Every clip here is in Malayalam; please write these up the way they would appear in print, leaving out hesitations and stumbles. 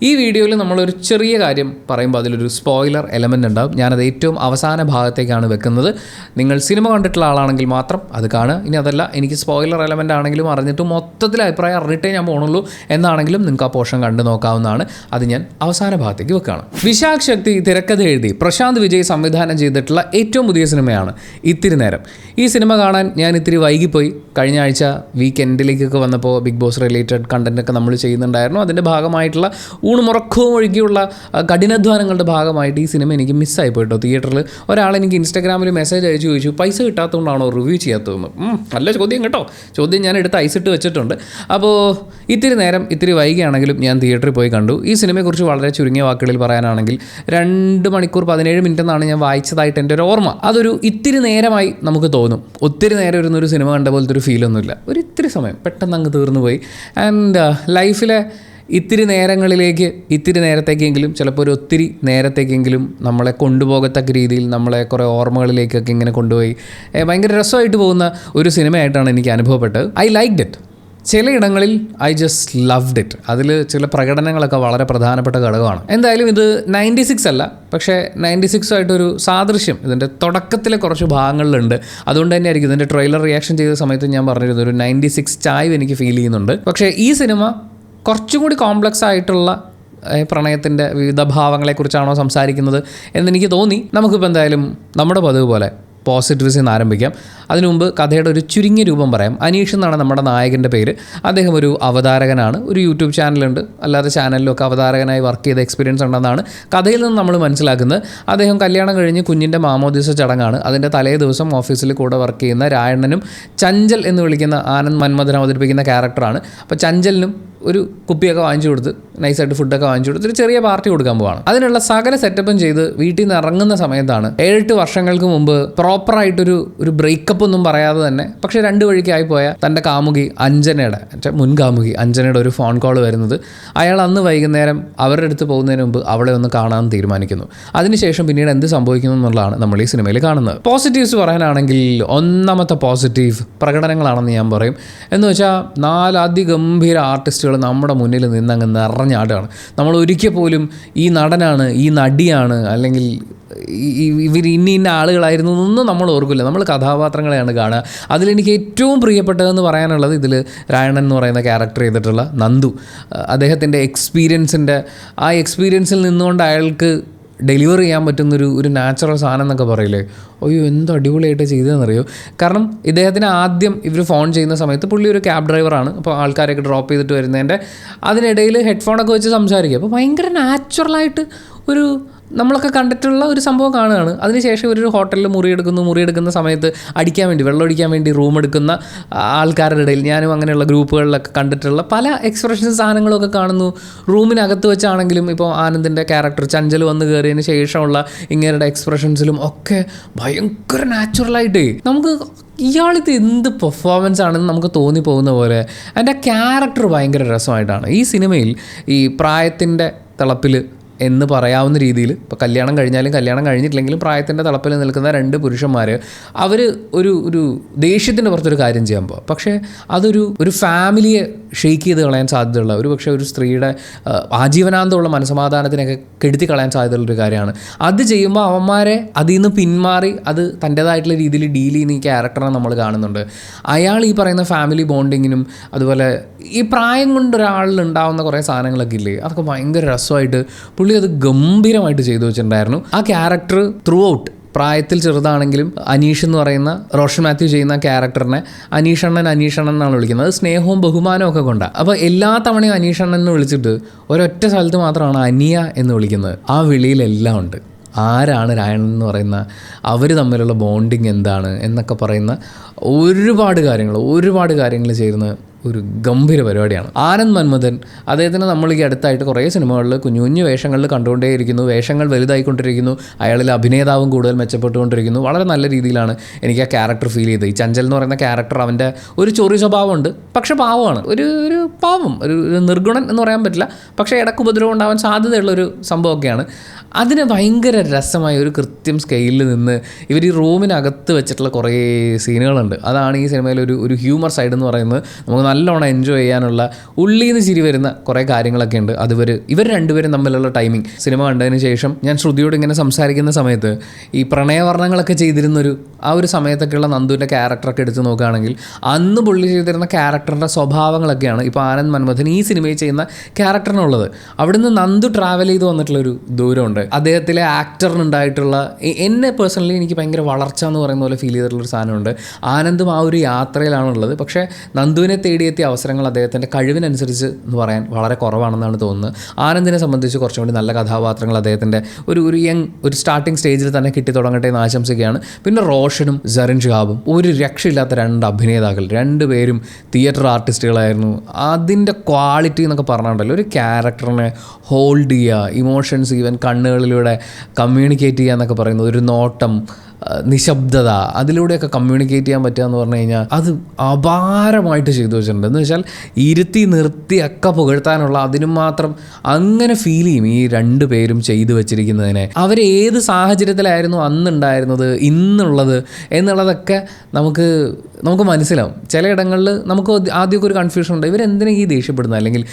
ഈ വീഡിയോയിൽ നമ്മളൊരു ചെറിയ കാര്യം പറയുമ്പോൾ അതിലൊരു സ്പോയിലർ എലമെൻ്റ് ഉണ്ടാവും. ഞാനത് ഏറ്റവും അവസാന ഭാഗത്തേക്കാണ് വെക്കുന്നത്. നിങ്ങൾ സിനിമ കണ്ടിട്ടുള്ള ആളാണെങ്കിൽ മാത്രം അത് കാണുക. ഇനി അതല്ല, എനിക്ക് സ്പോയിലർ എലമെൻ്റ് ആണെങ്കിലും അറിഞ്ഞിട്ട് മൊത്തത്തിൽ അഭിപ്രായം അറിഞ്ഞിട്ടേ ഞാൻ പോകണുള്ളൂ എന്നാണെങ്കിലും നിങ്ങൾക്ക് ആ പോർഷൻ കണ്ടു നോക്കാവുന്നതാണ്. അത് ഞാൻ അവസാന ഭാഗത്തേക്ക് വെക്കുകയാണ്. വിശാഖ് ശക്തി തിരക്കഥ എഴുതി പ്രശാന്ത് വിജയ് സംവിധാനം ചെയ്തിട്ടുള്ള ഏറ്റവും പുതിയ സിനിമയാണ് ഇത്തിരി നേരം. ഈ സിനിമ കാണാൻ ഞാൻ ഇത്തിരി വൈകിപ്പോയി. കഴിഞ്ഞ ആഴ്ച വീക്കെൻഡിലേക്കൊക്കെ വന്നപ്പോൾ ബിഗ് ബോസ് റിലേറ്റഡ് കണ്ടൻറ്റൊക്കെ നമ്മൾ ചെയ്യുന്നുണ്ടായിരുന്നു. അതിൻ്റെ ഭാഗമായിട്ടുള്ള ഊണുമുറക്കവും ഒഴുകിയുള്ള കഠിനാധ്വാനങ്ങളുടെ ഭാഗമായിട്ട് ഈ സിനിമ എനിക്ക് മിസ്സായി പോയിട്ടോ. തിയേറ്ററിൽ ഒരാളെനിക്ക് ഇൻസ്റ്റാഗ്രാമിൽ മെസ്സേജ് അയച്ചു ചോദിച്ചു, പൈസ കിട്ടാത്തതുകൊണ്ടാണോ റിവ്യൂ ചെയ്യാത്തതെന്ന്. നല്ല ചോദ്യം കേട്ടോ. ചോദ്യം ഞാൻ എടുത്ത് ഐസിട്ട് വെച്ചിട്ടുണ്ട്. അപ്പോൾ ഇത്തിരി നേരം ഇത്തിരി വൈകിയാണെങ്കിലും ഞാൻ തിയേറ്ററിൽ പോയി കണ്ടു. ഈ സിനിമയെക്കുറിച്ച് വളരെ ചുരുങ്ങിയ വാക്കുകളിൽ പറയാനാണെങ്കിൽ 2 മണിക്കൂർ 17 മിനിറ്റ് എന്നാണ് ഞാൻ വായിച്ചതായിട്ട് എൻ്റെ ഒരു ഓർമ്മ. അതൊരു ഇത്തിരി നേരമായി നമുക്ക് തോന്നും. ഒത്തിരി നേരം ഇരുന്നൊരു സിനിമ കണ്ട പോലത്തെ ഒരു ഫീലൊന്നുമില്ല. ഒരു ഇത്തിരി സമയം പെട്ടെന്ന് അങ്ങ് തീർന്നു പോയി. ആൻഡ് ലൈഫിലെ ഇത്തിരി നേരങ്ങളിലേക്ക്, ഇത്തിരി നേരത്തേക്കെങ്കിലും, ചിലപ്പോൾ ഒരു ഒത്തിരി നേരത്തേക്കെങ്കിലും നമ്മളെ കൊണ്ടുപോകത്തക്ക രീതിയിൽ നമ്മളെ കുറേ ഓർമ്മകളിലേക്കൊക്കെ ഇങ്ങനെ കൊണ്ടുപോയി ഭയങ്കര രസമായിട്ട് പോകുന്ന ഒരു സിനിമയായിട്ടാണ് എനിക്ക് അനുഭവപ്പെട്ടത്. I liked it. ചിലയിടങ്ങളിൽ ഐ ജസ്റ്റ് ലവ്ഡ് ഇറ്റ്. അതിൽ ചില പ്രകടനങ്ങളൊക്കെ വളരെ പ്രധാനപ്പെട്ട ഘടകമാണ്. എന്തായാലും ഇത് 96 അല്ല, പക്ഷേ 96 ആയിട്ടൊരു സാദൃശ്യം ഇതിൻ്റെ തുടക്കത്തിലെ കുറച്ച് ഭാഗങ്ങളിലുണ്ട്. അതുകൊണ്ട് തന്നെ ആയിരിക്കും ഇതിൻ്റെ ട്രെയിലർ റിയാക്ഷൻ ചെയ്ത സമയത്ത് ഞാൻ പറഞ്ഞിരുന്നു ഒരു 96 ചായ്വ് എനിക്ക് ഫീൽ ചെയ്യുന്നുണ്ട്. പക്ഷേ ഈ സിനിമ കുറച്ചും കൂടി കോംപ്ലക്സ് ആയിട്ടുള്ള പ്രണയത്തിൻ്റെ വിവിധ ഭാവങ്ങളെക്കുറിച്ചാണോ സംസാരിക്കുന്നത് എന്നെനിക്ക് തോന്നി. നമുക്കിപ്പോൾ എന്തായാലും നമ്മുടെ പതിവ് പോലെ പോസിറ്റീവ്സിൽ നിന്ന് ആരംഭിക്കാം. അതിനു മുമ്പ് കഥയുടെ ഒരു ചുരുങ്ങിയ രൂപം പറയാം. അനീഷ് എന്നാണ് നമ്മുടെ നായകൻ്റെ പേര്. അദ്ദേഹം ഒരു അവതാരകനാണ്. ഒരു യൂട്യൂബ് ചാനലുണ്ട്. അല്ലാതെ ചാനലിലൊക്കെ അവതാരകനായി വർക്ക് ചെയ്ത എക്സ്പീരിയൻസ് ഉണ്ടെന്നാണ് കഥയിൽ നിന്ന് നമ്മൾ മനസ്സിലാക്കുന്നത്. അദ്ദേഹം കല്യാണം കഴിഞ്ഞ് കുഞ്ഞിൻ്റെ മാമോദിസ ചടങ്ങാണ്. അതിൻ്റെ തലേ ദിവസം ഓഫീസിൽ കൂടെ വർക്ക് ചെയ്യുന്ന രായണ്ണനും ചഞ്ചൽ എന്ന് വിളിക്കുന്ന ആനന്ദ് മന്മഥൻ അവതരിപ്പിക്കുന്ന ക്യാരക്ടറാണ്. അപ്പോൾ ചഞ്ചലിനും ഒരു കുപ്പിയൊക്കെ വാങ്ങിച്ചു കൊടുത്ത് നൈസായിട്ട് ഫുഡൊക്കെ വാങ്ങിച്ചു കൊടുത്ത് ഒരു ചെറിയ പാർട്ടി കൊടുക്കാൻ പോവാണ്. അതിനുള്ള സകല സെറ്റപ്പും ചെയ്ത് വീട്ടിൽ നിന്ന് ഇറങ്ങുന്ന സമയത്താണ് 7-8 വർഷങ്ങൾക്ക് മുമ്പ് പ്രോപ്പറായിട്ടൊരു ബ്രേക്കപ്പ് ഒന്നും പറയാതെ തന്നെ പക്ഷേ 2 വഴിക്കായി പോയ തൻ്റെ കാമുകി അഞ്ജനയുടെ, മുൻ കാമുകി അഞ്ജനയുടെ ഒരു ഫോൺ കോൾ വരുന്നത്. അയാൾ അന്ന് വൈകുന്നേരം അവരുടെ അടുത്ത് പോകുന്നതിന് മുമ്പ് അവളെ ഒന്ന് കാണാൻ തീരുമാനിക്കുന്നു. അതിനുശേഷം പിന്നീട് എന്ത് സംഭവിക്കുന്നു എന്നുള്ളതാണ് നമ്മൾ ഈ സിനിമയിൽ കാണുന്നത്. പോസിറ്റീവ്സ് പറയാനാണെങ്കിൽ ഒന്നാമത്തെ പോസിറ്റീവ് പ്രകടനങ്ങളാണെന്ന് ഞാൻ പറയും. എന്ന് വെച്ചാൽ 4 അതിഗംഭീര ആർട്ടിസ്റ്റുകൾ നമ്മുടെ മുന്നിൽ നിന്നങ്ങ് നിറഞ്ഞാടുകയാണ്. നമ്മൾ ഒരിക്കൽ പോലും ഈ നടനാണ്, ഈ നടിയാണ്, അല്ലെങ്കിൽ ഇവർ ഇന്ന ആളുകളായിരുന്നു എന്നൊന്നും നമ്മൾ ഓർക്കില്ല. നമ്മൾ കഥാപാത്രങ്ങളെയാണ് കാണുക. അതിലെനിക്ക് ഏറ്റവും പ്രിയപ്പെട്ടതെന്ന് പറയാനുള്ളത് ഇതിൽ രായണൻ എന്ന് പറയുന്ന ക്യാരക്ടർ ചെയ്തിട്ടുള്ള നന്ദു. അദ്ദേഹത്തിൻ്റെ ആ എക്സ്പീരിയൻസിൽ നിന്നുകൊണ്ട് അയാൾക്ക് ഡെലിവർ ചെയ്യാൻ പറ്റുന്നൊരു നാച്ചുറൽ സാധനം എന്നൊക്കെ പറയില്ലേ, അയ്യോ എന്ത് അടിപൊളിയായിട്ട് ചെയ്തതെന്നറിയോ. കാരണം ഇദ്ദേഹത്തിന് ആദ്യം ഇവർ ഫോൺ ചെയ്യുന്ന സമയത്ത് പുള്ളി ഒരു ക്യാബ് ഡ്രൈവറാണ്. അപ്പോൾ ആൾക്കാരൊക്കെ ഡ്രോപ്പ് ചെയ്തിട്ട് വരുന്നതിൻ്റെ അതിനിടയിൽ ഹെഡ്ഫോണൊക്കെ വെച്ച് സംസാരിക്കുക. അപ്പോൾ ഭയങ്കര നാച്ചുറലായിട്ട് ഒരു നമ്മളൊക്കെ കണ്ടിട്ടുള്ള ഒരു സംഭവം കാണുകയാണ്. അതിനുശേഷം ഒരു ഹോട്ടലിൽ മുറിയെടുക്കുന്ന സമയത്ത് വെള്ളം അടിക്കാൻ വേണ്ടി റൂം എടുക്കുന്ന ആൾക്കാരുടെ ഇടയിൽ ഞാനും അങ്ങനെയുള്ള ഗ്രൂപ്പുകളിലൊക്കെ കണ്ടിട്ടുള്ള പല എക്സ്പ്രഷൻ സാധനങ്ങളൊക്കെ കാണുന്നു. റൂമിനകത്ത് വെച്ചാണെങ്കിലും ഇപ്പോൾ ആനന്ദിൻ്റെ ക്യാരക്ടർ ചഞ്ചൽ വന്ന് കയറിയതിന് ശേഷമുള്ള ഇങ്ങനെയുള്ള എക്സ്പ്രഷൻസിലും ഒക്കെ ഭയങ്കര നാച്ചുറലായിട്ട് നമുക്ക് ഇയാളിത് എന്ത് പെർഫോമൻസ് ആണെന്ന് നമുക്ക് തോന്നിപ്പോകുന്ന പോലെ അതിൻ്റെ ക്യാരക്ടർ ഭയങ്കര രസമായിട്ടാണ്. ഈ സിനിമയിൽ ഈ പ്രായത്തിൻ്റെ തിളപ്പിൽ എന്ന് പറയാവുന്ന രീതിയിൽ ഇപ്പോൾ കല്യാണം കഴിഞ്ഞാലും കല്യാണം കഴിഞ്ഞിട്ടില്ലെങ്കിലും പ്രായത്തിൻ്റെ തളപ്പിൽ നിൽക്കുന്ന 2 പുരുഷന്മാർ അവർ ഒരു ദേഷ്യത്തിൻ്റെ പുറത്തൊരു കാര്യം ചെയ്യാൻ പോകും. പക്ഷേ അതൊരു ഫാമിലിയെ ഷെയ്ക്ക് ചെയ്ത് കളയാൻ സാധ്യതയുള്ള പക്ഷേ ഒരു സ്ത്രീയുടെ ആജീവനാന്തമുള്ള മനസ്സമാധാനത്തിനൊക്കെ കെടുത്തി കളയാൻ സാധ്യതയുള്ളൊരു കാര്യമാണ്. അത് ചെയ്യുമ്പോൾ അവന്മാരെ അതിൽ നിന്ന് പിന്മാറി അത് തൻ്റേതായിട്ടുള്ള രീതിയിൽ ഡീൽ ചെയ്യുന്ന ഈ ക്യാരക്ടറെ നമ്മൾ കാണുന്നുണ്ട്. അയാൾ ഈ പറയുന്ന ഫാമിലി ബോണ്ടിങ്ങിനും അതുപോലെ ഈ പ്രായം കൊണ്ട് ഒരാളിൽ ഉണ്ടാകുന്ന കുറേ സാധനങ്ങളൊക്കെ ഇല്ലേ, അതൊക്കെ ഭയങ്കര രസമായിട്ട് പുള്ളി അത് ഗംഭീരമായിട്ട് ചെയ്തു വെച്ചിട്ടുണ്ടായിരുന്നു. ആ ക്യാരക്ടർ ത്രൂ ഔട്ട് പ്രായത്തിൽ ചെറുതാണെങ്കിലും അനീഷ് എന്ന് പറയുന്ന റോഷൻ മാത്യു ചെയ്യുന്ന ക്യാരക്ടറിനെ അനീഷണ്ണൻ എന്നാണ് വിളിക്കുന്നത്. സ്നേഹവും ബഹുമാനവും ഒക്കെ കൊണ്ടാണ്. അപ്പോൾ എല്ലാ തവണയും അനീഷണ്ണൻ എന്ന് വിളിച്ചിട്ട് ഒരൊറ്റ സ്ഥലത്ത് മാത്രമാണ് അനിയ എന്ന് വിളിക്കുന്നത്. ആ വിളിയിലെല്ലാം ഉണ്ട്. ആരാണ് രായണൻ എന്ന് പറയുന്ന, അവർ തമ്മിലുള്ള ബോണ്ടിങ് എന്താണ് എന്നൊക്കെ പറയുന്ന ഒരുപാട് കാര്യങ്ങൾ ചേരുന്ന ഒരു ഗംഭീര പരിപാടിയാണ്. ആനന്ദ് മന്മഥൻ അദ്ദേഹത്തിന് നമ്മൾ ഈ അടുത്തായിട്ട് കുറേ സിനിമകളിൽ കുഞ്ഞു വേഷങ്ങളിൽ കണ്ടുകൊണ്ടേയിരിക്കുന്നു. വേഷങ്ങൾ വലുതായിക്കൊണ്ടിരിക്കുന്നു. അയാളിൽ അഭിനേതാവും കൂടുതൽ മെച്ചപ്പെട്ടുകൊണ്ടിരിക്കുന്നു. വളരെ നല്ല രീതിയിലാണ് എനിക്ക് ആ ക്യാരക്ടർ ഫീൽ ചെയ്തത്. ഈ ചഞ്ചൽ എന്ന് പറയുന്ന ക്യാരക്ടർ അവൻ്റെ ഒരു ചൊറി സ്വഭാവമുണ്ട്, പക്ഷെ പാവമാണ്. ഒരു പാവം, ഒരു നിർഗുണൻ എന്ന് പറയാൻ പറ്റില്ല, പക്ഷേ ഇടയ്ക്ക് ഉപദ്രവം ഉണ്ടാവാൻ സാധ്യതയുള്ളൊരു സംഭവമൊക്കെയാണ്. അതിന് ഭയങ്കര രസമായ ഒരു കൃത്യം സ്കെയിലിൽ നിന്ന് ഇവർ ഈ റൂമിനകത്ത് വെച്ചിട്ടുള്ള കുറേ സീനുകളുണ്ട്. അതാണ് ഈ സിനിമയിൽ ഒരു ഹ്യൂമർ സൈഡ് എന്ന് പറയുന്നത്. നമുക്ക് നല്ലോണം എൻജോയ് ചെയ്യാനുള്ള ഉള്ളിൽ നിന്ന് ചിരി വരുന്ന കുറേ കാര്യങ്ങളൊക്കെ ഉണ്ട്. ഇവർ രണ്ടുപേരും തമ്മിലുള്ള ടൈമിങ് സിനിമ കണ്ടതിന് ശേഷം ഞാൻ ശ്രുതിയോട് ഇങ്ങനെ സംസാരിക്കുന്ന സമയത്ത് ഈ പ്രണയവർണ്ണങ്ങളൊക്കെ ചെയ്തിരുന്നൊരു ആ ഒരു സമയത്തൊക്കെയുള്ള നന്ദുവിൻ്റെ ക്യാരക്ടറൊക്കെ എടുത്ത് നോക്കുകയാണെങ്കിൽ അന്ന് പുള്ളി ചെയ്തിരുന്ന ക്യാരക്ടറിൻ്റെ സ്വഭാവങ്ങളൊക്കെയാണ് ഇപ്പോൾ ആനന്ദ് മന്മഥൻ ഈ സിനിമയിൽ ചെയ്യുന്ന ക്യാരക്ടറിനുള്ളത്. അവിടുന്ന് നന്ദു ട്രാവൽ ചെയ്ത് വന്നിട്ടുള്ളൊരു ദൂരമുണ്ട്. അദ്ദേഹത്തിലെ ആക്ടറിനുണ്ടായിട്ടുള്ള എന്നെ പേഴ്സണലി എനിക്ക് ഭയങ്കര വളർച്ച എന്ന് പറയുന്ന പോലെ ഫീൽ ചെയ്തിട്ടുള്ളൊരു സാധനമുണ്ട്. ആനന്ദും ആ ഒരു യാത്രയിലാണുള്ളത്. പക്ഷേ നന്ദുവിനെ തേടിയെത്തിയ അവസരങ്ങൾ അദ്ദേഹത്തിൻ്റെ കഴിവിനനുസരിച്ച് എന്ന് പറയാൻ വളരെ കുറവാണെന്നാണ് തോന്നുന്നത്. ആനന്ദിനെ സംബന്ധിച്ച് കുറച്ചും കൂടി നല്ല കഥാപാത്രങ്ങൾ അദ്ദേഹത്തിൻ്റെ ഒരു ഒരു സ്റ്റാർട്ടിങ് സ്റ്റേജിൽ തന്നെ കിട്ടി തുടങ്ങട്ടെ എന്ന് ആശംസിക്കുകയാണ്. പിന്നെ റോഷനും സറിൻ ഷിഹാബും ഒരു രക്ഷയില്ലാത്ത രണ്ട് അഭിനേതാക്കൾ, രണ്ടുപേരും തിയേറ്റർ ആർട്ടിസ്റ്റുകളായിരുന്നു. അതിൻ്റെ ക്വാളിറ്റി എന്നൊക്കെ പറഞ്ഞിട്ടുണ്ടല്ലോ, ഒരു ക്യാരക്ടറിനെ ഹോൾഡ് ചെയ്യുക, ഇമോഷൻസ് ഈവൻ കണ്ണുകളിലൂടെ കമ്മ്യൂണിക്കേറ്റ് ചെയ്യുക എന്നൊക്കെ പറയുന്നത്, ഒരു നോട്ടം, നിശബ്ദത, അതിലൂടെയൊക്കെ കമ്മ്യൂണിക്കേറ്റ് ചെയ്യാൻ പറ്റുക എന്ന് പറഞ്ഞു കഴിഞ്ഞാൽ അത് അപാരമായിട്ട് ചെയ്തു വെച്ചിട്ടുണ്ട്. എന്ന് വെച്ചാൽ ഇരുത്തി നിർത്തിയൊക്കെ പുകഴ്ത്താനുള്ള അതിനും മാത്രം അങ്ങനെ ഫീൽ ചെയ്യും ഈ രണ്ട് പേരും ചെയ്തു വെച്ചിരിക്കുന്നതിനെ. അവരേത് സാഹചര്യത്തിലായിരുന്നു അന്നുണ്ടായിരുന്നത് ഇന്നുള്ളത് എന്നുള്ളതൊക്കെ നമുക്ക് മനസ്സിലാവും. ചിലയിടങ്ങളിൽ നമുക്ക് ആദ്യമൊക്കെ ഒരു കൺഫ്യൂഷൻ ഉണ്ട്, ഇവരെന്തിനാ ഈ ദേഷ്യപ്പെടുന്നത്, അല്ലെങ്കിൽ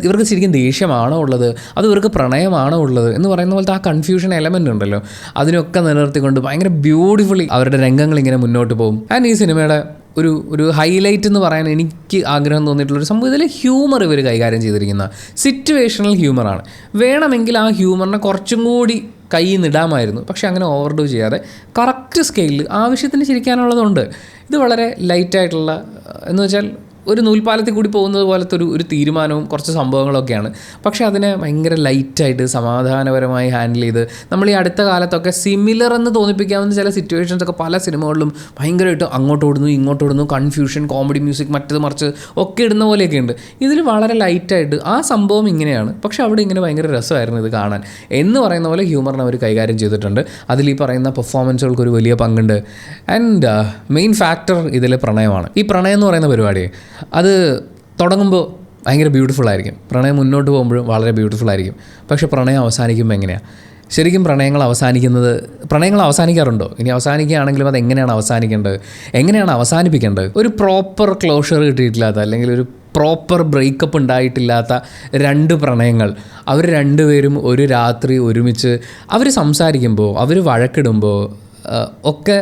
ഇവർക്ക് ശരിക്കും ദേഷ്യമാണോ ഉള്ളത്, അത് ഇവർക്ക് പ്രണയമാണോ ഉള്ളത് എന്ന് പറയുന്ന പോലത്തെ ആ കൺഫ്യൂഷൻ എലമെൻ്റ് ഉണ്ടല്ലോ, അതിനൊക്കെ നിലനിർത്തിക്കൊണ്ട് ഭയങ്കര ബ്യൂട്ടിഫുള്ളി അവരുടെ രംഗങ്ങൾ ഇങ്ങനെ മുന്നോട്ട് പോകും. ആൻഡ് ഈ സിനിമയുടെ ഒരു ഹൈലൈറ്റ് എന്ന് പറയാൻ എനിക്ക് ആഗ്രഹം തോന്നിയിട്ടുള്ളൊരു സംഭവം, ഇതിൽ ഹ്യൂമർ ഇവർ കൈകാര്യം ചെയ്തിരിക്കുന്ന സിറ്റുവേഷണൽ ഹ്യൂമറാണ്. വേണമെങ്കിൽ ആ ഹ്യൂമറിനെ കുറച്ചും കൂടി കയ്യിൽ നിന്നിടാമായിരുന്നു. പക്ഷേ അങ്ങനെ ഓവർഡു ചെയ്യാതെ കറക്റ്റ് സ്കെയിലിൽ ആവശ്യത്തിന് ചിരിക്കാനുള്ളതുണ്ട്. ഇത് വളരെ ലൈറ്റായിട്ടുള്ള എന്ന് വെച്ചാൽ ഒരു നൂൽപ്പാലത്തിൽ കൂടി പോകുന്നത് പോലത്തെ ഒരു തീരുമാനവും കുറച്ച് സംഭവങ്ങളൊക്കെയാണ്. പക്ഷേ അതിനെ ഭയങ്കര ലൈറ്റായിട്ട് സമാധാനപരമായി ഹാൻഡിൽ ചെയ്ത് നമ്മൾ ഈ അടുത്ത കാലത്തൊക്കെ സിമിലർ എന്ന് തോന്നിപ്പിക്കാവുന്ന ചില സിറ്റുവേഷൻസൊക്കെ പല സിനിമകളിലും ഭയങ്കരമായിട്ട് അങ്ങോട്ടോടുന്നു ഇങ്ങോട്ടോടുന്നു, കൺഫ്യൂഷൻ, കോമഡി മ്യൂസിക്, മറ്റത് മറിച്ച് ഒക്കെ ഇടുന്ന പോലെയൊക്കെ ഉണ്ട്. ഇതിൽ വളരെ ലൈറ്റായിട്ട് ആ സംഭവം ഇങ്ങനെയാണ്, പക്ഷേ അവിടെ ഇങ്ങനെ ഭയങ്കര രസമായിരുന്നു ഇത് കാണാൻ എന്ന് പറയുന്ന പോലെ ഹ്യൂമറിനെ അവർ കൈകാര്യം ചെയ്തിട്ടുണ്ട്. അതിൽ ഈ പറയുന്ന പെർഫോമൻസുകൾക്കൊരു വലിയ പങ്കുണ്ട്. ആൻഡ് മെയിൻ ഫാക്ടർ ഇതിൽ പ്രണയമാണ്. ഈ പ്രണയം എന്ന് പറയുന്ന പരിപാടി അത് തുടങ്ങുമ്പോൾ ഭയങ്കര ബ്യൂട്ടിഫുൾ ആയിരിക്കും, പ്രണയം മുന്നോട്ട് പോകുമ്പോഴും വളരെ ബ്യൂട്ടിഫുൾ ആയിരിക്കും. പക്ഷേ പ്രണയം അവസാനിക്കുമ്പോൾ എങ്ങനെയാണ്? ശരിക്കും പ്രണയങ്ങൾ അവസാനിക്കാറുണ്ടോ? ഇനി അവസാനിക്കുകയാണെങ്കിലും അത് എങ്ങനെയാണ് അവസാനിക്കേണ്ടത്, എങ്ങനെയാണ് അവസാനിപ്പിക്കേണ്ടത്? ഒരു പ്രോപ്പർ ക്ലോഷർ കിട്ടിയിട്ടില്ലാത്ത, അല്ലെങ്കിൽ ഒരു പ്രോപ്പർ ബ്രേക്കപ്പ് ഉണ്ടായിട്ടില്ലാത്ത രണ്ട് പ്രണയങ്ങൾ, അവർ രണ്ടുപേരും ഒരു രാത്രി ഒരുമിച്ച് അവർ സംസാരിക്കുമ്പോൾ, അവർ വഴക്കിടുമ്പോൾ ഒക്കെ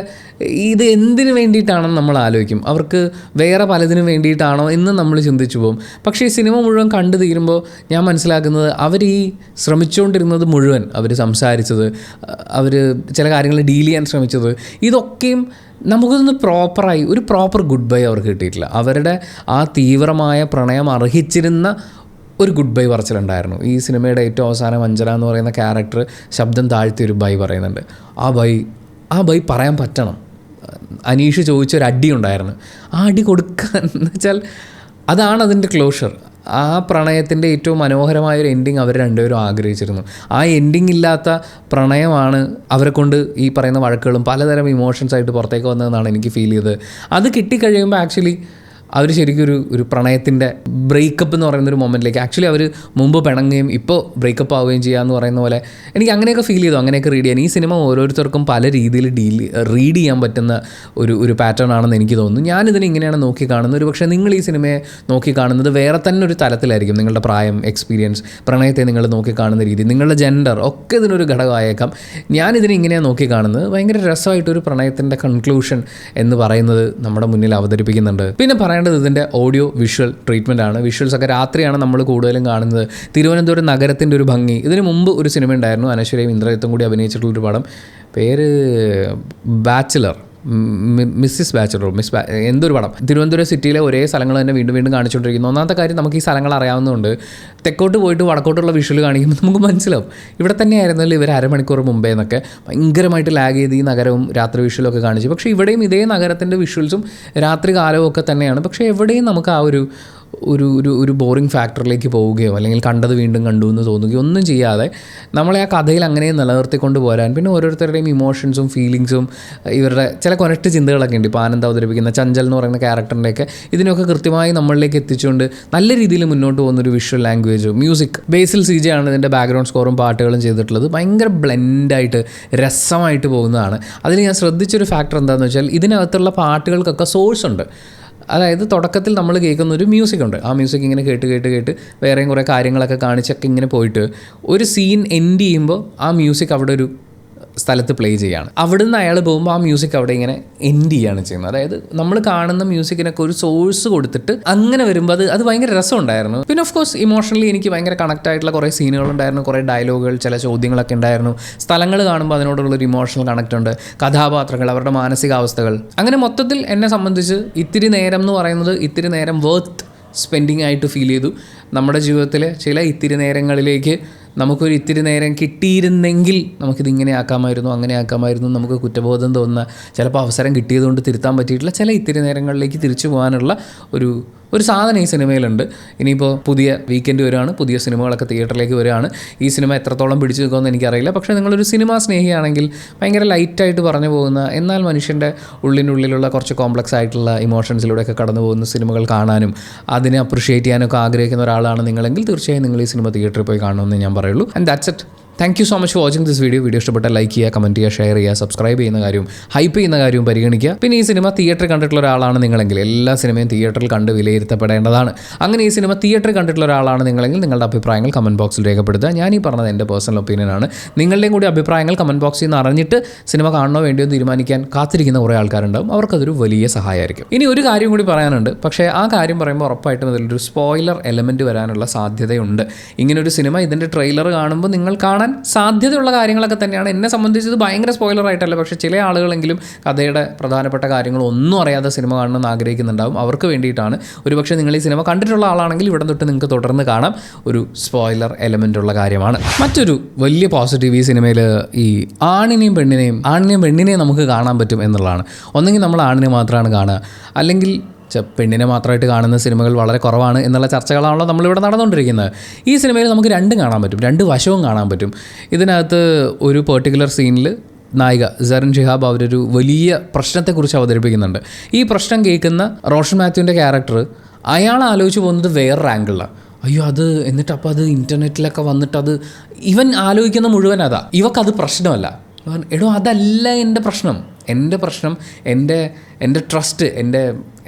ഇത് എന്തിനു വേണ്ടിയിട്ടാണെന്ന് നമ്മൾ ആലോചിക്കും. അവർക്ക് വേറെ പലതിനും വേണ്ടിയിട്ടാണോ എന്ന് നമ്മൾ ചിന്തിച്ചു പോകും. പക്ഷേ ഈ സിനിമ മുഴുവൻ കണ്ടു തീരുമ്പോൾ ഞാൻ മനസ്സിലാക്കുന്നത് അവർ ഈ ശ്രമിച്ചുകൊണ്ടിരുന്നത് മുഴുവൻ, അവർ സംസാരിച്ചത്, അവർ ചില കാര്യങ്ങൾ ഡീൽ ചെയ്യാൻ ശ്രമിച്ചത്, ഇതൊക്കെയും നമുക്കൊന്ന് പ്രോപ്പറായി ഒരു പ്രോപ്പർ ഗുഡ് ബൈ അവർക്ക് കിട്ടിയിട്ടില്ല. അവരുടെ ആ തീവ്രമായ പ്രണയം അർഹിച്ചിരുന്ന ഒരു ഗുഡ് ബൈ പറച്ചിലുണ്ടായിരുന്നു. ഈ സിനിമയുടെ ഏറ്റവും അവസാനം അഞ്ജന എന്ന് പറയുന്ന ക്യാരക്ടർ ശബ്ദം താഴ്ത്തി ഒരു ബൈ പറയുന്നുണ്ട്. ആ ബൈ പറയാൻ പറ്റണം. അനീഷ് ചോദിച്ചൊരു അടി ഉണ്ടായിരുന്നു, ആ അടി കൊടുക്കാൻ എന്ന് വെച്ചാൽ അതാണ് അതിൻ്റെ ക്ലോഷർ. ആ പ്രണയത്തിൻ്റെ ഏറ്റവും മനോഹരമായൊരു എൻഡിങ് അവർ രണ്ടുപേരും ആഗ്രഹിച്ചിരുന്നു. ആ എൻഡിങ് ഇല്ലാത്ത പ്രണയമാണ് അവരെ കൊണ്ട് ഈ പറയുന്ന വഴക്കുകളും പലതരം ഇമോഷൻസായിട്ട് പുറത്തേക്ക് വന്നതെന്നാണ് എനിക്ക് ഫീൽ ചെയ്തത്. അത് കിട്ടിക്കഴിയുമ്പോൾ ആക്ച്വലി അവർ ശരിക്കും ഒരു പ്രണയത്തിൻ്റെ ബ്രേക്കപ്പ് എന്ന് പറയുന്നൊരു മൊമെൻറ്റിലേക്ക് ആക്ച്വലി അവർ മുമ്പ് പിണങ്ങുകയും ഇപ്പോൾ ബ്രേക്കപ്പ് ആവുകയും ചെയ്യാമെന്ന് പറയുന്ന പോലെ എനിക്ക് ഫീൽ ചെയ്തു, അങ്ങനെയൊക്കെ റീഡ് ചെയ്യാൻ. ഈ സിനിമ ഓരോരുത്തർക്കും പല രീതിയിൽ റീഡ് ചെയ്യാൻ പറ്റുന്ന ഒരു പാറ്റേൺ ആണെന്ന് എനിക്ക് തോന്നുന്നു. ഞാനിതിനെ ഇങ്ങനെയാണ് നോക്കി കാണുന്നത്. ഒരു പക്ഷേ നിങ്ങൾ ഈ സിനിമയെ നോക്കി കാണുന്നത് വേറെ തന്നെ ഒരു തലത്തിലായിരിക്കും. നിങ്ങളുടെ പ്രായം, എക്സ്പീരിയൻസ്, പ്രണയത്തെ നിങ്ങൾ നോക്കി കാണുന്ന രീതി, നിങ്ങളുടെ ജെൻഡർ ഒക്കെ ഇതിനൊരു ഘടകമായേക്കാം. ഞാനിതിനെ ഇങ്ങനെയാണ് നോക്കി കാണുന്നത്. ഭയങ്കര രസമായിട്ടൊരു പ്രണയത്തിൻ്റെ കൺക്ലൂഷൻ എന്ന് പറയുന്നത് നമ്മുടെ മുന്നിൽ അവതരിപ്പിക്കുന്നുണ്ട്. പിന്നെ പറയേണ്ടത് ഇതിൻ്റെ ഓഡിയോ വിഷ്വൽ ട്രീറ്റ്മെൻ്റ് ആണ്. വിഷ്വൽസൊക്കെ രാത്രിയാണ് നമ്മൾ കൂടുതലും കാണുന്നത്. തിരുവനന്തപുരം നഗരത്തിൻ്റെ ഒരു ഭംഗി. ഇതിന് മുമ്പ് ഒരു സിനിമ ഉണ്ടായിരുന്നു, അനശ്വരയും ഇന്ദ്രജിത്തും കൂടി അഭിനയിച്ചിട്ടുള്ളൊരു പടം, പേര് ബാച്ചിലർ, മിസ്സിസ് ബാച്ചിലർ, എന്തൊരു പടം. തിരുവനന്തപുരം സിറ്റിയിലെ ഒരേ സ്ഥലങ്ങൾ തന്നെ വീണ്ടും വീണ്ടും കാണിച്ചുകൊണ്ടിരിക്കുന്നു. ഒന്നാമത്തെ കാര്യം, നമുക്ക് ഈ സ്ഥലങ്ങൾ അറിയാവുന്നതുകൊണ്ട് തെക്കോട്ട് പോയിട്ട് വടക്കോട്ടുള്ള വിഷ്വൽ കാണിക്കുമ്പോൾ നമുക്ക് മനസ്സിലാവും ഇവിടെ തന്നെയായിരുന്നല്ലോ ഇവർ അരമണിക്കൂർ മുമ്പേ എന്നൊക്കെ. ഭയങ്കരമായിട്ട് ലാഗ് ചെയ്ത് ഈ നഗരവും രാത്രി വിഷ്വലൊക്കെ കാണിച്ചു. പക്ഷേ ഇവിടെയും ഇതേ നഗരത്തിൻ്റെ വിഷ്വൽസും രാത്രി കാലവും ഒക്കെ തന്നെയാണ്. പക്ഷേ എവിടെയും നമുക്ക് ആ ഒരു ബോറിംഗ് ഫാക്ടറിലേക്ക് പോവുകയോ അല്ലെങ്കിൽ കണ്ടത് വീണ്ടും കണ്ടു എന്ന് തോന്നുകയോ ഒന്നും ചെയ്യാതെ നമ്മളെ ആ കഥയിൽ അങ്ങനെ നിലനിർത്തിക്കൊണ്ട് പോരാൻ, പിന്നെ ഓരോരുത്തരുടെയും ഇമോഷൻസും ഫീലിങ്സും ഇവരുടെ ചില കൊനക്റ്റ് ചിന്തകളൊക്കെ ഉണ്ട്. ഇപ്പോൾ ആനന്ദ് അവതരിപ്പിക്കുന്ന ചഞ്ചൽ എന്ന് പറയുന്ന ക്യാരക്ടറിൻ്റെയൊക്കെ ഇതിനൊക്കെ കൃത്യമായി നമ്മളിലേക്ക് എത്തിച്ചുകൊണ്ട് നല്ല രീതിയിൽ മുന്നോട്ട് പോകുന്നൊരു വിഷ്വൽ ലാംഗ്വേജും മ്യൂസിക്. ബേസിൽ CJ ആണ് ഇതിൻ്റെ ബാക്ക്ഗ്രൗണ്ട് സ്കോറും പാട്ടുകളും ചെയ്തിട്ടുള്ളത്. ഭയങ്കര ബ്ലെൻഡായിട്ട് രസമായിട്ട് പോകുന്നതാണ്. അതിൽ ഞാൻ ശ്രദ്ധിച്ചൊരു ഫാക്ടർ എന്താണെന്ന് വെച്ചാൽ ഇതിനകത്തുള്ള പാട്ടുകൾക്കൊക്കെ സോഴ്സ് ഉണ്ട്. അതായത് തുടക്കത്തിൽ നമ്മൾ കേൾക്കുന്ന ഒരു മ്യൂസിക് ഉണ്ട്. ആ മ്യൂസിക് ഇങ്ങനെ കേട്ട് കേട്ട് കേട്ട് വേറെയും കുറേ കാര്യങ്ങളൊക്കെ കാണിച്ചൊക്കെ ഇങ്ങനെ പോയിട്ട് ഒരു സീൻ എൻഡ് ചെയ്യുമ്പോൾ ആ മ്യൂസിക് അവിടെ ഒരു സ്ഥലത്ത് പ്ലേ ചെയ്യുകയാണ്. അവിടുന്ന് അയാൾ പോകുമ്പോൾ ആ മ്യൂസിക് അവിടെ ഇങ്ങനെ എൻഡ് ചെയ്യുകയാണ് ചെയ്യുന്നത്. അതായത് നമ്മൾ കാണുന്ന മ്യൂസിക്കിനൊക്കെ ഒരു സോഴ്സ് കൊടുത്തിട്ട് അങ്ങനെ വരുമ്പോൾ അത് ഭയങ്കര രസമുണ്ടായിരുന്നു. പിന്നെ ഓഫ് കോഴ്സ് ഇമോഷണലി എനിക്ക് ഭയങ്കര കണക്റ്റ് ആയിട്ടുള്ള കുറേ സീനുകളുണ്ടായിരുന്നു, കുറേ ഡയലോഗുകൾ, ചില ചോദ്യങ്ങളൊക്കെ ഉണ്ടായിരുന്നു. സ്ഥലങ്ങൾ കാണുമ്പോൾ അതിനോടുള്ളൊരു ഇമോഷണൽ കണക്റ്റ് ഉണ്ട്, കഥാപാത്രങ്ങൾ, അവരുടെ മാനസികാവസ്ഥകൾ. അങ്ങനെ മൊത്തത്തിൽ എന്നെ സംബന്ധിച്ച് ഇത്തിരി നേരം എന്ന് പറയുന്നത് ഇത്തിരി നേരം വർത്ത് സ്പെൻഡിങ് ആയിട്ട് ഫീൽ ചെയ്തു. നമ്മുടെ ജീവിതത്തിലെ ചില ഇത്തിരി നേരങ്ങളിലേക്ക് നമുക്കൊരു ഇത്തിരി നേരം കിട്ടിയിരുന്നെങ്കിൽ നമുക്കിതിങ്ങനെ ആക്കാമായിരുന്നു, അങ്ങനെ ആക്കാമായിരുന്നു, നമുക്ക് കുറ്റബോധം തോന്നുന്ന, ചിലപ്പോൾ അവസരം കിട്ടിയതുകൊണ്ട് തിരുത്താൻ പറ്റിയിട്ടുള്ള ചില ഇത്തിരി നേരങ്ങളിലേക്ക് തിരിച്ചു പോകാനുള്ള ഒരു സാധനം ഈ സിനിമയിലുണ്ട്. ഇനിയിപ്പോൾ പുതിയ വീക്കെൻഡ് വരികയാണ്, പുതിയ സിനിമകളൊക്കെ തിയേറ്ററിലേക്ക് വരികയാണ്. ഈ സിനിമ എത്രത്തോളം പിടിച്ചു നിൽക്കുമെന്ന് എനിക്കറിയില്ല. പക്ഷേ നിങ്ങളൊരു സിനിമാ സ്നേഹിയാണെങ്കിൽ ഭയങ്കര ലൈറ്റായിട്ട് പറഞ്ഞു പോകുന്ന, എന്നാൽ മനുഷ്യൻ്റെ ഉള്ളിനുള്ളിലുള്ള കുറച്ച് കോംപ്ലക്സ് ആയിട്ടുള്ള ഇമോഷൻസിലൂടെയൊക്കെ കടന്നു പോകുന്ന സിനിമകൾ കാണാനും അതിനെ അപ്രിഷ്യേറ്റ് ചെയ്യാനൊക്കെ ആഗ്രഹിക്കുന്ന ഒരാളാണ് നിങ്ങളെങ്കിൽ തീർച്ചയായും നിങ്ങൾ ഈ സിനിമ തിയേറ്ററിൽ പോയി കാണുമെന്ന് ഞാൻ പറയുള്ളൂ. And that's it. Thank you so much for watching this video. Video ഇഷ്ടപ്പെട്ടാൽ ലൈക്ക് ചെയ്യുക, കമൻറ്റ് ചെയ്യുക, ഷെയർ ചെയ്യുക, സബ്സ്ക്രൈബ് ചെയ്യുന്ന കാര്യവും ഹൈപ്പ് ചെയ്യുന്ന കാര്യവും പരിഗണിക്കുക. പിന്നെ ഈ സിനിമ തിയേറ്ററിൽ കണ്ടിട്ടുള്ള ഒരാളാണ് നിങ്ങളെങ്കിൽ എല്ലാ സിനിമയും തിയേറ്ററിൽ കണ്ട് വിലയിരുത്തപ്പെടേണ്ടതാണ്. അങ്ങനെ ഈ സിനിമ തിയേറ്ററിൽ കണ്ടിട്ടുള്ള ഒരാളാണ് നിങ്ങളെങ്കിൽ നിങ്ങളുടെ അഭിപ്രായങ്ങൾ കമൻറ്റ് ബോക്സിൽ രേഖപ്പെടുത്തുക. ഞാൻ ഈ പറഞ്ഞത് എൻ്റെ പേഴ്സണൽ ഒപ്പീനിയനാണ്. നിങ്ങളുടെയും കൂടി അഭിപ്രായങ്ങൾ കമൻറ്റ് ബോക്സിൽ നിന്ന് അറിഞ്ഞിട്ട് സിനിമ കാണണോ വേണ്ടിയോ തീരുമാനിക്കാൻ കാത്തിരിക്കുന്ന കുറേ ആൾക്കാരുണ്ടാവും. അവർക്കതൊരു വലിയ സഹായമായിരിക്കും. ഇനി ഒരു കാര്യം കൂടി പറയാനുണ്ട്. പക്ഷേ ആ കാര്യം പറയുമ്പോൾ ഉറപ്പായിട്ടും അതിലൊരു സ്പോയിലർ എലമെൻറ്റ് വരാനുള്ള സാധ്യതയുണ്ട്. ഇങ്ങനൊരു സിനിമ ഇതിൻ്റെ ട്രെയിലർ കാണുമ്പോൾ നിങ്ങൾ കാണാൻ സാധ്യതയുള്ള കാര്യങ്ങളൊക്കെ തന്നെയാണ്. എന്നെ സംബന്ധിച്ചത് ഭയങ്കര സ്പോയിലറായിട്ടല്ല, പക്ഷേ ചില ആളുകളെങ്കിലും കഥയുടെ പ്രധാനപ്പെട്ട കാര്യങ്ങളൊന്നും അറിയാതെ സിനിമ കാണണമെന്ന് ആഗ്രഹിക്കുന്നുണ്ടാവും. അവർക്ക് വേണ്ടിയിട്ടാണ്. ഒരുപക്ഷെ നിങ്ങൾ ഈ സിനിമ കണ്ടിട്ടുള്ള ആളാണെങ്കിൽ ഇവിടെ തൊട്ട് നിങ്ങൾക്ക് തുടർന്ന് കാണാം. ഒരു സ്പോയിലർ എലമെൻ്റ് ഉള്ള കാര്യമാണ്. മറ്റൊരു വലിയ പോസിറ്റീവ് ഈ സിനിമയിൽ ഈ ആണിനെയും പെണ്ണിനെയും നമുക്ക് കാണാൻ പറ്റും എന്നുള്ളതാണ്. ഒന്നെങ്കിൽ നമ്മൾ ആണിനെ മാത്രമാണ് കാണുക, അല്ലെങ്കിൽ പെണ്ണിനെ മാത്രമായിട്ട് കാണുന്ന സിനിമകൾ വളരെ കുറവാണ് എന്നുള്ള ചർച്ചകളാണല്ലോ നമ്മളിവിടെ നടന്നുകൊണ്ടിരിക്കുന്നത്. ഈ സിനിമയിൽ നമുക്ക് രണ്ടും കാണാൻ പറ്റും, രണ്ട് വശവും കാണാൻ പറ്റും. ഇതിനകത്ത് ഒരു പെർട്ടിക്കുലർ സീനിൽ നായിക സറിൻ ഷിഹാബ് അവരൊരു വലിയ പ്രശ്നത്തെക്കുറിച്ച് അവതരിപ്പിക്കുന്നുണ്ട്. ഈ പ്രശ്നം കേൾക്കുന്ന റോഷൻ മാത്യുവിൻ്റെ ക്യാരക്ടർ അയാൾ ആലോചിച്ച് പോകുന്നത് വേറൊരു ആംഗിളിലാണ്. അയ്യോ അത് എന്നിട്ട് അപ്പോൾ അത് ഇൻ്റർനെറ്റിലൊക്കെ വന്നിട്ട് അത് ഇവൻ ആലോചിക്കുന്ന മുഴുവൻ അതാ, ഇവക്കത് പ്രശ്നമല്ല. എടോ അതല്ല എൻ്റെ പ്രശ്നം, എൻ്റെ ട്രസ്റ്റ്,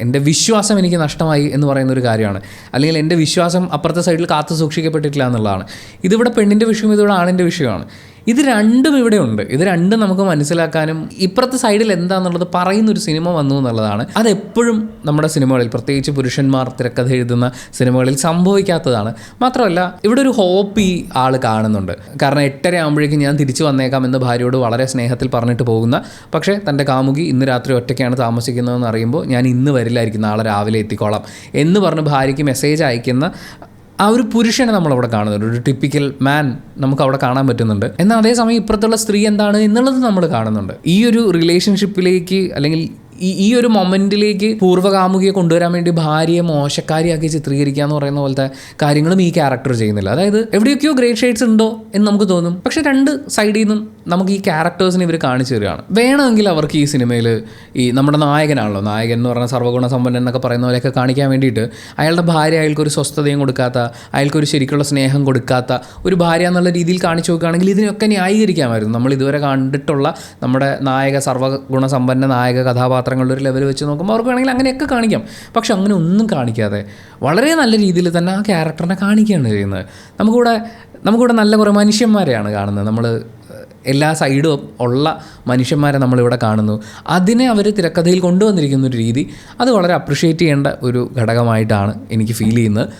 എൻ്റെ വിശ്വാസം എനിക്ക് നഷ്ടമായി എന്ന് പറയുന്നൊരു കാര്യമാണ്. അല്ലെങ്കിൽ എൻ്റെ വിശ്വാസം അപ്പുറത്തെ സൈഡിൽ കാത്തു സൂക്ഷിക്കപ്പെട്ടിട്ടില്ല എന്നുള്ളതാണ്. ഇതിവിടെ പെണ്ണിൻ്റെ വിഷയം, ഇതിവിടെ ആണിൻ്റെ വിഷയമാണ്. ഇത് രണ്ടും ഇവിടെ ഉണ്ട്. ഇത് രണ്ടും നമുക്ക് മനസ്സിലാക്കാനും ഇപ്പുറത്തെ സൈഡിൽ എന്താണെന്നുള്ളത് പറയുന്നൊരു സിനിമ വന്നു എന്നുള്ളതാണ്. അതെപ്പോഴും നമ്മുടെ സിനിമകളിൽ, പ്രത്യേകിച്ച് പുരുഷന്മാർ തിരക്കഥ എഴുതുന്ന സിനിമകളിൽ സംഭവിക്കാത്തതാണ്. മാത്രമല്ല ഇവിടെ ഒരു ഹോപ്പ് ഈ ആൾ കാണുന്നുണ്ട്. കാരണം 8:30 ആകുമ്പോഴേക്കും ഞാൻ തിരിച്ചു വന്നേക്കാം എന്ന് ഭാര്യയോട് വളരെ സ്നേഹത്തിൽ പറഞ്ഞിട്ട് പോകുന്ന, പക്ഷേ തൻ്റെ കാമുകി ഇന്ന് രാത്രി ഒറ്റയ്ക്കാണ് താമസിക്കുന്നതെന്ന് അറിയുമ്പോൾ ഞാൻ ഇന്ന് വരില്ലായിരിക്കും, നാളെ രാവിലെ എത്തിക്കോളാം എന്ന് പറഞ്ഞ് ഭാര്യയ്ക്ക് മെസ്സേജ് അയക്കുന്ന ആ ഒരു പുരുഷനെ നമ്മളവിടെ കാണുന്നുണ്ട്. ഒരു ടിപ്പിക്കൽ മാൻ നമുക്ക് അവിടെ കാണാൻ പറ്റുന്നുണ്ട്. എന്നാൽ അതേസമയം ഇപ്പുറത്തുള്ള സ്ത്രീ എന്താണ് എന്നുള്ളത് നമ്മൾ കാണുന്നുണ്ട്. ഈ ഒരു റിലേഷൻഷിപ്പിലേക്ക് അല്ലെങ്കിൽ ഈ ഒരു മൊമെൻറ്റിലേക്ക് പൂർവ്വകാമുകിയെ കൊണ്ടുവരാൻ വേണ്ടി ഭാര്യയെ മോശക്കാരിയാക്കി ചിത്രീകരിക്കുക എന്ന് പറയുന്ന പോലത്തെ കാര്യങ്ങളും ഈ ക്യാരക്ടർ ചെയ്യുന്നില്ല. അതായത് എവിടെയൊക്കെയോ ഗ്രേറ്റ് ഷെയ്ഡ്സ് ഉണ്ടോ എന്ന് നമുക്ക് തോന്നും, പക്ഷേ രണ്ട് സൈഡിൽ നിന്നും നമുക്ക് ഈ ക്യാരക്ടേഴ്സിനെ ഇവർ കാണിച്ചു തരികയാണ്. വേണമെങ്കിൽ അവർക്ക് ഈ സിനിമയിൽ ഈ നമ്മുടെ നായകനാണല്ലോ, നായകൻ എന്ന് പറഞ്ഞാൽ സർവ്വഗുണ സമ്പന്നൻ എന്നൊക്കെ പറയുന്ന പോലെയൊക്കെ കാണിക്കാൻ വേണ്ടിയിട്ട് അയാളുടെ ഭാര്യ അയാൾക്കൊരു സ്വസ്ഥതയും കൊടുക്കാത്ത, അയാൾക്കൊരു ശരിക്കുള്ള സ്നേഹം കൊടുക്കാത്ത ഒരു ഭാര്യ എന്നുള്ള രീതിയിൽ കാണിച്ചു നോക്കുകയാണെങ്കിൽ ഇതിനൊക്കെ ന്യായീകരിക്കാമായിരുന്നു. നമ്മൾ ഇതുവരെ കണ്ടിട്ടുള്ള നമ്മുടെ സർവ്വഗുണ സമ്പന്ന നായക കഥാപാത്രങ്ങളുടെ ഒരു ലെവൽ വെച്ച് നോക്കുമ്പോൾ അവർക്ക് വേണമെങ്കിൽ അങ്ങനെയൊക്കെ കാണിക്കാം. പക്ഷെ അങ്ങനെ ഒന്നും കാണിക്കാതെ വളരെ നല്ല രീതിയിൽ തന്നെ ആ ക്യാരക്ടറിനെ കാണിക്കുകയാണ് ചെയ്യുന്നത്. നമുക്കിവിടെ നല്ല കുറേ മനുഷ്യന്മാരെയാണ് കാണുന്നത്. നമ്മൾ എല്ലാ സൈഡും ഉള്ള മനുഷ്യന്മാരെ നമ്മളിവിടെ കാണുന്നു. അതിനെ അവർ തിരക്കഥയിൽ കൊണ്ടുവന്നിരിക്കുന്ന ഒരു രീതി അത് വളരെ അപ്രിഷ്യേറ്റ് ചെയ്യേണ്ട ഒരു ഘടകമായിട്ടാണ് എനിക്ക് ഫീൽ ചെയ്യുന്നത്.